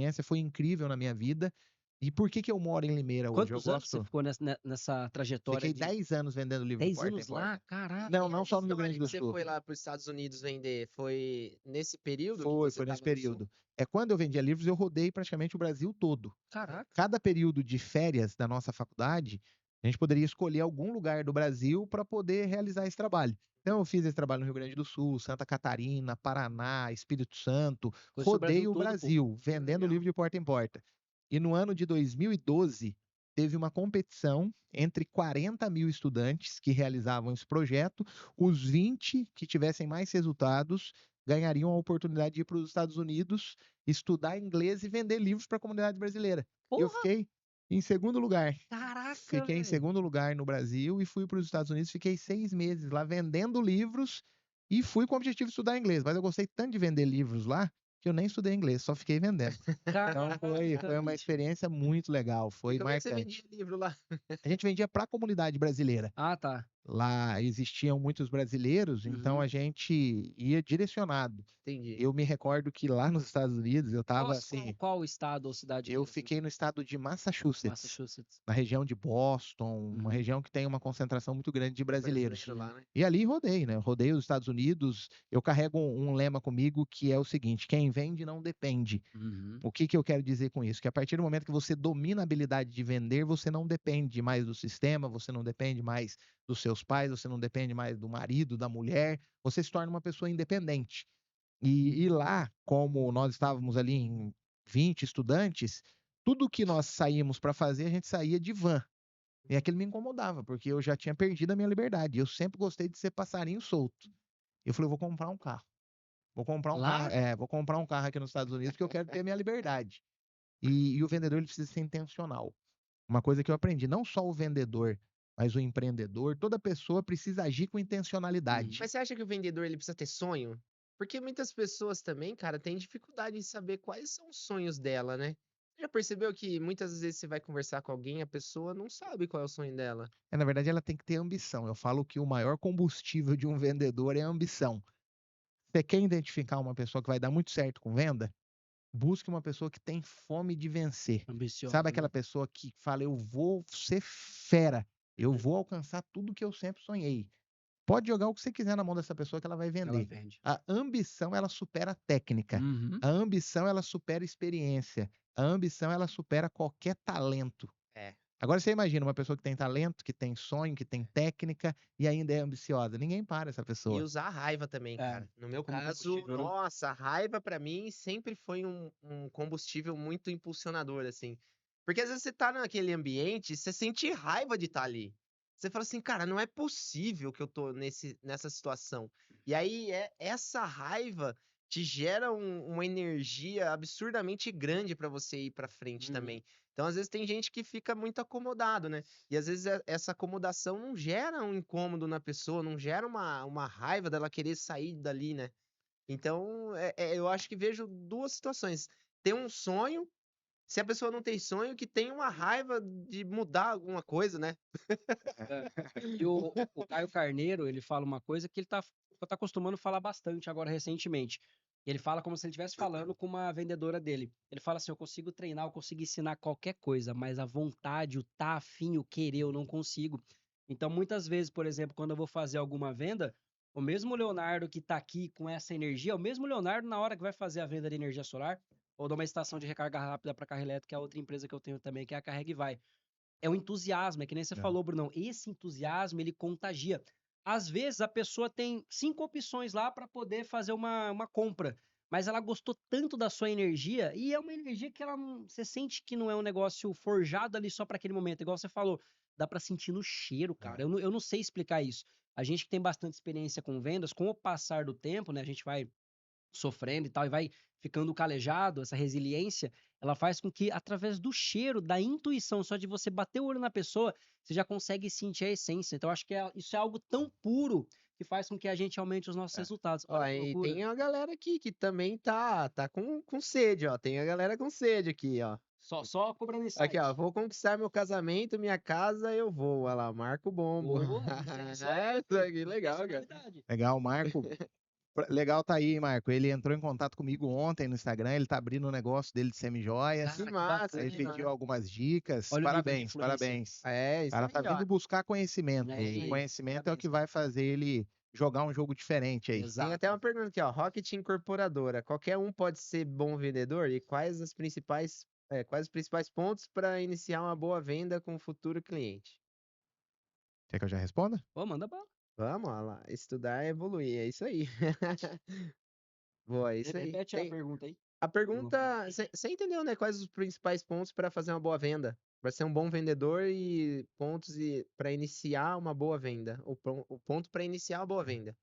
experiência foi incrível na minha vida. E por que que eu moro em Limeira hoje? Eu Quantos anos você gosto... ficou nessa trajetória Fiquei de 10 anos vendendo livro de 10 porta em anos lá? porta. Caraca. Não, E não essa só no Rio história Grande que do você Sul. foi lá para os Estados Unidos vender, foi nesse período que você Foi nesse estava no Sul? período. É quando eu vendia livros, eu rodei praticamente o Brasil todo. Caraca. Cada período de férias da nossa faculdade, a gente poderia escolher algum lugar do Brasil para poder realizar esse trabalho. Então, eu fiz esse trabalho no Rio Grande do Sul, Santa Catarina, Paraná, Espírito Santo. Conheceu o Brasil Rodei o todo, pô. Brasil, vendendo legal. livro de porta em porta. E no ano de 2012, teve uma competição entre 40 mil estudantes que realizavam esse projeto. Os 20 que tivessem mais resultados ganhariam a oportunidade de ir para os Estados Unidos, estudar inglês e vender livros para a comunidade brasileira. E eu Porra, fiquei em segundo lugar. caraca, Fiquei em velho. segundo lugar no Brasil e fui para os Estados Unidos. Fiquei 6 meses lá vendendo livros e fui com o objetivo de estudar inglês. Mas eu gostei tanto de vender livros lá que eu nem estudei inglês, só fiquei vendendo. Então foi Caraca, uma bicho. experiência muito legal, E foi como é que você marcante. vendia livro lá? A gente vendia para a comunidade brasileira. Ah, tá. Lá existiam muitos brasileiros, então Uhum. a gente ia direcionado. Entendi. Eu me recordo que lá nos Estados Unidos eu Qual, estava assim, qual estado ou cidade que eu era? fiquei no estado de Massachusetts, Massachusetts. na região de Boston, uma Uhum. região que tem uma concentração muito grande de brasileiros. Brasileiro lá, né? E ali rodei, né? Rodei os Estados Unidos. Eu carrego um lema comigo que é o seguinte: quem vende não depende. Uhum. O que que eu quero dizer com isso? Que a partir do momento que você domina a habilidade de vender, você não depende mais do sistema, você não depende mais dos seus pais, você não depende mais do marido, da mulher, você se torna uma pessoa independente. E lá, como nós estávamos ali em 20 estudantes, tudo que nós saímos para fazer, a gente saía de van. E aquilo me incomodava, porque eu já tinha perdido a minha liberdade. Eu sempre gostei de ser passarinho solto. Eu falei, eu vou comprar um carro. Vou comprar um Lá? carro, vou comprar um carro aqui nos Estados Unidos porque eu quero ter minha liberdade. E o vendedor ele precisa ser intencional. Uma coisa que eu aprendi, não só o vendedor, mas o empreendedor, toda pessoa precisa agir com intencionalidade. Mas você acha que o vendedor ele precisa ter sonho? Porque muitas pessoas também, cara, têm dificuldade em saber quais são os sonhos dela, né? Já percebeu que muitas vezes você vai conversar com alguém, a pessoa não sabe qual é o sonho dela? Na verdade, ela tem que ter ambição. Eu falo que o maior combustível de um vendedor é a ambição. Você quer identificar uma pessoa que vai dar muito certo com venda? Busque uma pessoa que tem fome de vencer. Ambiciosa, Sabe né? aquela pessoa que fala, eu vou ser fera, eu vou alcançar tudo que eu sempre sonhei. Pode jogar o que você quiser na mão dessa pessoa que ela vai Ela vender. vende. A ambição, ela supera a técnica. Uhum. A ambição, ela supera a experiência. A ambição, ela supera qualquer talento. É. Agora você imagina uma pessoa que tem talento, que tem sonho, que tem técnica e ainda é ambiciosa. Ninguém para essa E pessoa. usar a raiva também, É, cara. No meu como caso, combustível, né? nossa, a raiva pra mim sempre foi um combustível muito impulsionador, assim. Porque às vezes você tá naquele ambiente, você sente raiva de estar ali. Você fala assim, cara, não é possível que eu tô nessa situação. E aí, essa raiva te gera uma energia absurdamente grande pra você ir pra frente Uhum. também. Então, às vezes, tem gente que fica muito acomodado, né? E às vezes essa acomodação não gera um incômodo na pessoa, não gera uma raiva dela querer sair dali, né? Então, eu acho que vejo duas situações. Ter um sonho, se a pessoa não tem sonho, que tem uma raiva de mudar alguma coisa, né? É. E o Caio Carneiro, ele fala uma coisa que ele tá acostumando falar bastante agora recentemente. Ele fala como se ele estivesse falando com uma vendedora dele. Ele fala assim: eu consigo treinar, eu consigo ensinar qualquer coisa, mas a vontade, o tá afim, o querer, eu não consigo. Então, muitas vezes, por exemplo, quando eu vou fazer alguma venda, o mesmo Leonardo que tá aqui com essa energia, é o mesmo Leonardo na hora que vai fazer a venda de energia solar ou de uma estação de recarga rápida para carro elétrico, que é a outra empresa que eu tenho também, que é a Carrega e Vai. É o entusiasmo, é que nem você falou, Brunão. Esse entusiasmo, ele contagia. Às vezes, a pessoa tem 5 opções lá para poder fazer uma compra, mas ela gostou tanto da sua energia, e é uma energia que ela você sente que não é um negócio forjado ali só para aquele momento, igual você falou, dá para sentir no cheiro, cara. Eu não sei explicar isso. A gente que tem bastante experiência com vendas, com o passar do tempo, né, a gente vai sofrendo e tal, e vai ficando calejado, essa resiliência, ela faz com que, através do cheiro, da intuição, só de você bater o olho na pessoa, você já consegue sentir a essência. Então, acho que isso é algo tão puro que faz com que a gente aumente os nossos resultados. Ó, Olha que e loucura. tem a galera aqui que também tá com sede, ó. Tem a galera com sede aqui, ó. Só cobrando Aqui, ó, insight. vou conquistar meu casamento, minha casa, eu vou. Olha lá, Marco Bombo. Boa, isso É, isso aqui, legal, cara. personalidade. Legal, Marco. Legal tá aí, Marco. Ele entrou em contato comigo ontem no Instagram. Ele tá abrindo o negócio dele de semijoias. Que Cara, que massa, Ele que bacana. pediu massa. algumas dicas. Olha o nível de Parabéns, influência. parabéns. É, O isso cara tá aí, ó. vindo buscar conhecimento. É isso O aí. conhecimento é o Parabéns, que cara. vai fazer ele jogar um jogo diferente aí. Tem até Exato. uma pergunta aqui, ó. Rocket Incorporadora. Qualquer um pode ser bom vendedor? E quais os principais pontos para iniciar uma boa venda com o futuro cliente? Quer que eu já responda? Pô, manda bala. Vamos lá. Estudar é evoluir. É isso aí. Boa, é isso aí. Repete a pergunta aí. A pergunta, você entendeu, né? Quais os principais pontos para fazer uma boa venda? Para ser um bom vendedor e pontos para iniciar uma boa venda. O ponto para iniciar uma boa venda.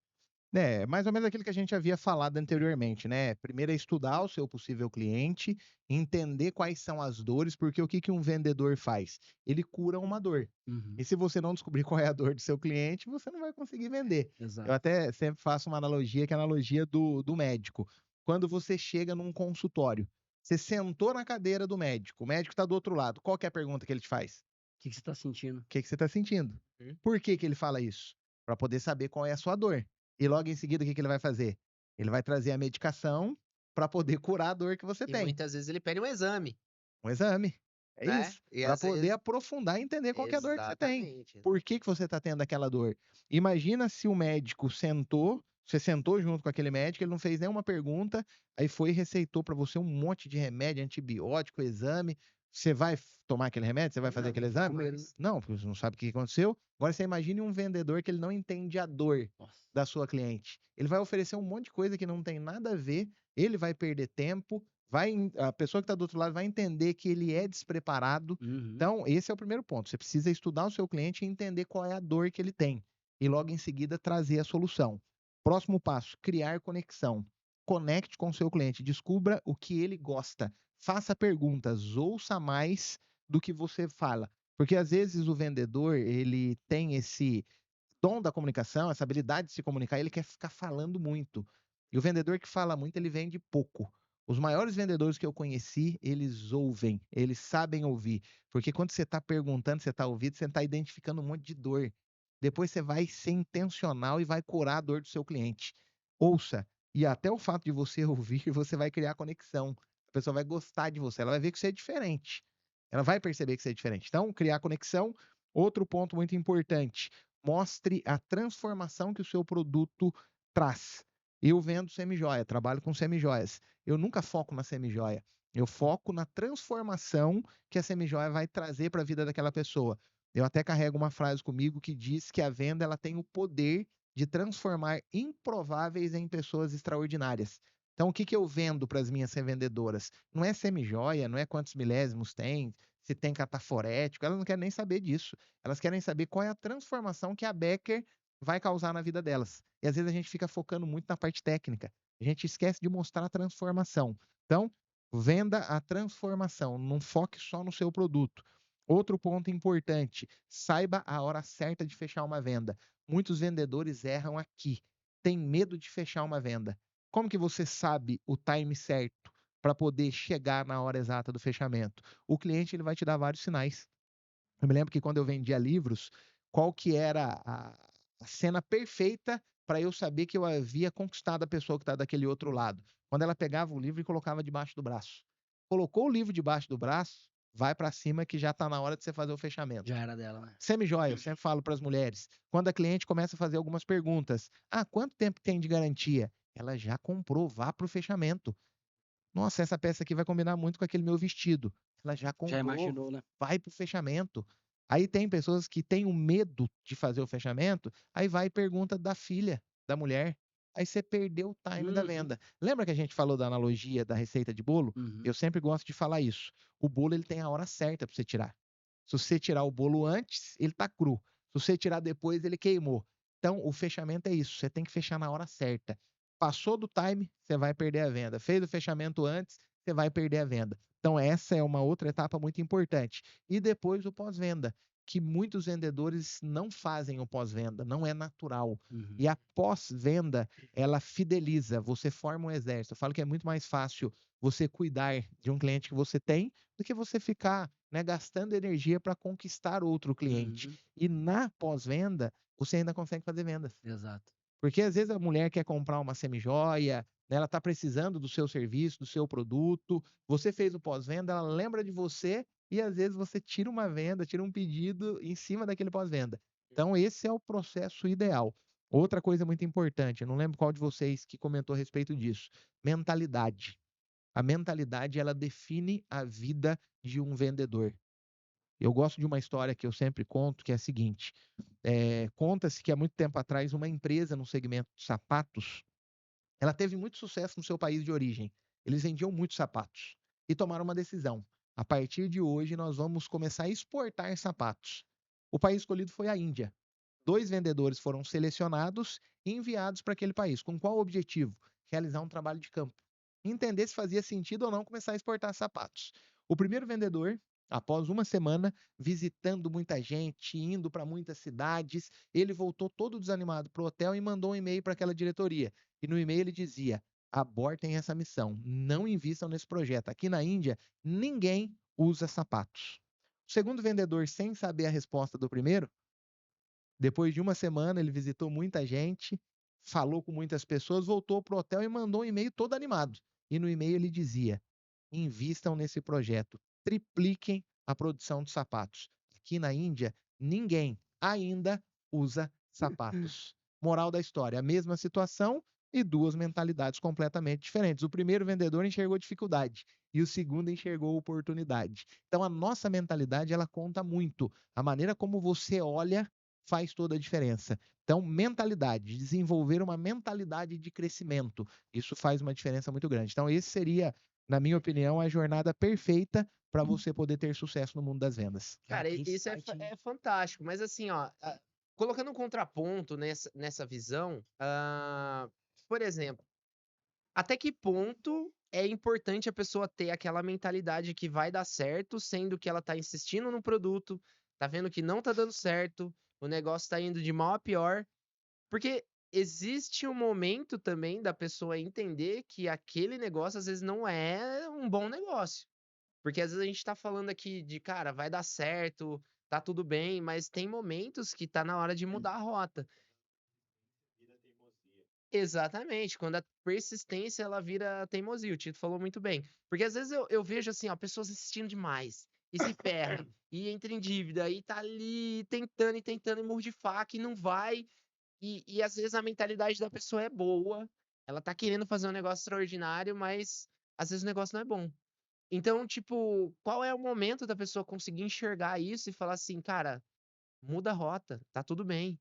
É, mais ou menos aquilo que a gente havia falado anteriormente, né? Primeiro é estudar o seu possível cliente, entender quais são as dores, porque o que que um vendedor faz? Ele cura uma dor. Uhum. E se você não descobrir qual é a dor do seu cliente, você não vai conseguir vender. Eu Exato. até sempre faço uma analogia, que é a analogia do médico. Quando você chega num consultório, você sentou na cadeira do médico, o médico está do outro lado, qual que é a pergunta que ele te faz? O que você tá sentindo? O que que você está sentindo? Uhum. Por que que ele fala isso? Para poder saber qual é a sua dor. E logo em seguida, o que que ele vai fazer? Ele vai trazer a medicação para poder curar a dor que você E tem. muitas vezes ele pede um exame, Um exame. É né? isso. E Para às poder vezes. aprofundar e entender qual que é a dor que você tem. Exatamente. Por que que você está tendo aquela dor? Imagina se o médico sentou, você sentou junto com aquele médico, ele não fez nenhuma pergunta, aí foi e receitou para você um monte de remédio, antibiótico, exame. Você vai tomar aquele remédio? Você vai fazer Não, aquele fico com exame? medo. Não, porque você não sabe o que aconteceu. Agora você imagine um vendedor que ele não entende a dor Nossa. da sua cliente. Ele vai oferecer um monte de coisa que não tem nada a ver, ele vai perder tempo, a pessoa que está do outro lado vai entender que ele é despreparado. Uhum. Então, esse é o primeiro ponto. Você precisa estudar o seu cliente e entender qual é a dor que ele tem. E logo em seguida trazer a solução. Próximo passo, criar conexão. Conecte com o seu cliente, descubra o que ele gosta. Faça perguntas, ouça mais do que você fala. Porque às vezes o vendedor, ele tem esse dom da comunicação, essa habilidade de se comunicar, ele quer ficar falando muito. E o vendedor que fala muito, ele vende pouco. Os maiores vendedores que eu conheci, eles ouvem, eles sabem ouvir. Porque quando você está perguntando, você está ouvindo, você está identificando um monte de dor. Depois você vai ser intencional e vai curar a dor do seu cliente. Ouça. E até o fato de você ouvir, você vai criar conexão. A pessoa vai gostar de você, ela vai ver que você é diferente. Ela vai perceber que você é diferente. Então, criar conexão. Outro ponto muito importante, mostre a transformação que o seu produto traz. Eu vendo semijoia, trabalho com semijoias. Eu nunca foco na semijoia. Eu foco na transformação que a semijoia vai trazer para a vida daquela pessoa. Eu até carrego uma frase comigo que diz que a venda ela tem o poder de transformar improváveis em pessoas extraordinárias. Então, o que que eu vendo para as minhas revendedoras? Não é semijoia, não é quantos milésimos tem, se tem cataforético, elas não querem nem saber disso. Elas querem saber qual é a transformação que a Becker vai causar na vida delas. E às vezes a gente fica focando muito na parte técnica. A gente esquece de mostrar a transformação. Então, venda a transformação, não foque só no seu produto. Outro ponto importante, saiba a hora certa de fechar uma venda. Muitos vendedores erram aqui, têm medo de fechar uma venda. Como que você sabe o time certo para poder chegar na hora exata do fechamento? O cliente ele vai te dar vários sinais. Eu me lembro que quando eu vendia livros, qual que era a cena perfeita para eu saber que eu havia conquistado a pessoa que está daquele outro lado? Quando ela pegava o livro e colocava debaixo do braço. Colocou o livro debaixo do braço, vai para cima que já está na hora de você fazer o fechamento. Já era dela, né? Semijoia, eu sempre falo para as mulheres, quando a cliente começa a fazer algumas perguntas, quanto tempo tem de garantia? Ela já comprou, vá para o fechamento. Nossa, essa peça aqui vai combinar muito com aquele meu vestido. Ela já Já comprou, imaginou, né? vai para o fechamento. Aí tem pessoas que têm o medo de fazer o fechamento, aí vai e pergunta da filha, da mulher. Aí você perdeu o time da Uhum. venda. Lembra que a gente falou da analogia da receita de bolo? Uhum. Eu sempre gosto de falar isso. O bolo ele tem a hora certa para você tirar. Se você tirar o bolo antes, ele tá cru. Se você tirar depois, ele queimou. Então, o fechamento é isso. Você tem que fechar na hora certa. Passou do time, você vai perder a venda. Fez o fechamento antes, você vai perder a venda. Então, essa é uma outra etapa muito importante. E depois o pós-venda, que muitos vendedores não fazem o pós-venda, não é natural. Uhum. E a pós-venda, ela fideliza, você forma um exército. Eu falo que é muito mais fácil você cuidar de um cliente que você tem do que você ficar, né, gastando energia para conquistar outro cliente. Uhum. E na pós-venda, você ainda consegue fazer vendas. Exato. Porque às vezes a mulher quer comprar uma semijoia, né, ela está precisando do seu serviço, do seu produto, você fez o pós-venda, ela lembra de você e às vezes você tira uma venda, tira um pedido em cima daquele pós-venda. Então esse é o processo ideal. Outra coisa muito importante, eu não lembro qual de vocês que comentou a respeito disso, mentalidade. A mentalidade, ela define a vida de um vendedor. Eu gosto de uma história que eu sempre conto, que é a seguinte: conta-se que há muito tempo atrás, uma empresa no segmento de sapatos, ela teve muito sucesso no seu país de origem. Eles vendiam muitos sapatos e tomaram uma decisão. A partir de hoje, nós vamos começar a exportar sapatos. O país escolhido foi a Índia. 2 vendedores foram selecionados e enviados para aquele país. Com qual objetivo? Realizar um trabalho de campo. Entender se fazia sentido ou não começar a exportar sapatos. O primeiro vendedor, após uma semana, visitando muita gente, indo para muitas cidades, ele voltou todo desanimado para o hotel e mandou um e-mail para aquela diretoria. E no e-mail ele dizia: abortem essa missão, não invistam nesse projeto. Aqui na Índia, ninguém usa sapatos. O segundo vendedor, sem saber a resposta do primeiro, depois de uma semana, ele visitou muita gente, falou com muitas pessoas, voltou para o hotel e mandou um e-mail todo animado. E no e-mail ele dizia: invistam nesse projeto, tripliquem a produção de sapatos. Aqui na Índia, ninguém ainda usa sapatos. Moral da história: a mesma situação e 2 mentalidades completamente diferentes. O primeiro vendedor enxergou dificuldade e o segundo enxergou oportunidade. Então, a nossa mentalidade, ela conta muito. A maneira como você olha faz toda a diferença. Então, mentalidade, desenvolver uma mentalidade de crescimento, isso faz uma diferença muito grande. Então, esse seria, na minha opinião, a jornada perfeita para você poder ter sucesso no mundo das vendas. Cara, que isso insight, hein? é fantástico, mas assim, ó, colocando um contraponto nessa visão, por exemplo, até que ponto é importante a pessoa ter aquela mentalidade que vai dar certo, sendo que ela tá insistindo no produto, tá vendo que não tá dando certo, o negócio tá indo de mal a pior, porque existe um momento também da pessoa entender que aquele negócio às vezes não é um bom negócio. Porque às vezes a gente tá falando aqui de, cara, vai dar certo, tá tudo bem, mas tem momentos que tá na hora de mudar a rota. Exatamente, quando a persistência ela vira teimosia, o Tito falou muito bem. Porque às vezes eu vejo assim, ó, pessoas insistindo demais, e se ferra, e entra em dívida, e tá ali tentando e tentando, e murro de faca, e não vai. E às vezes a mentalidade da pessoa é boa, ela tá querendo fazer um negócio extraordinário, mas às vezes o negócio não é bom. Então, tipo, qual é o momento da pessoa conseguir enxergar isso e falar assim, cara, muda a rota, tá tudo bem.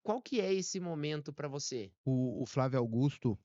Qual que é esse momento pra você? O Flávio Augusto,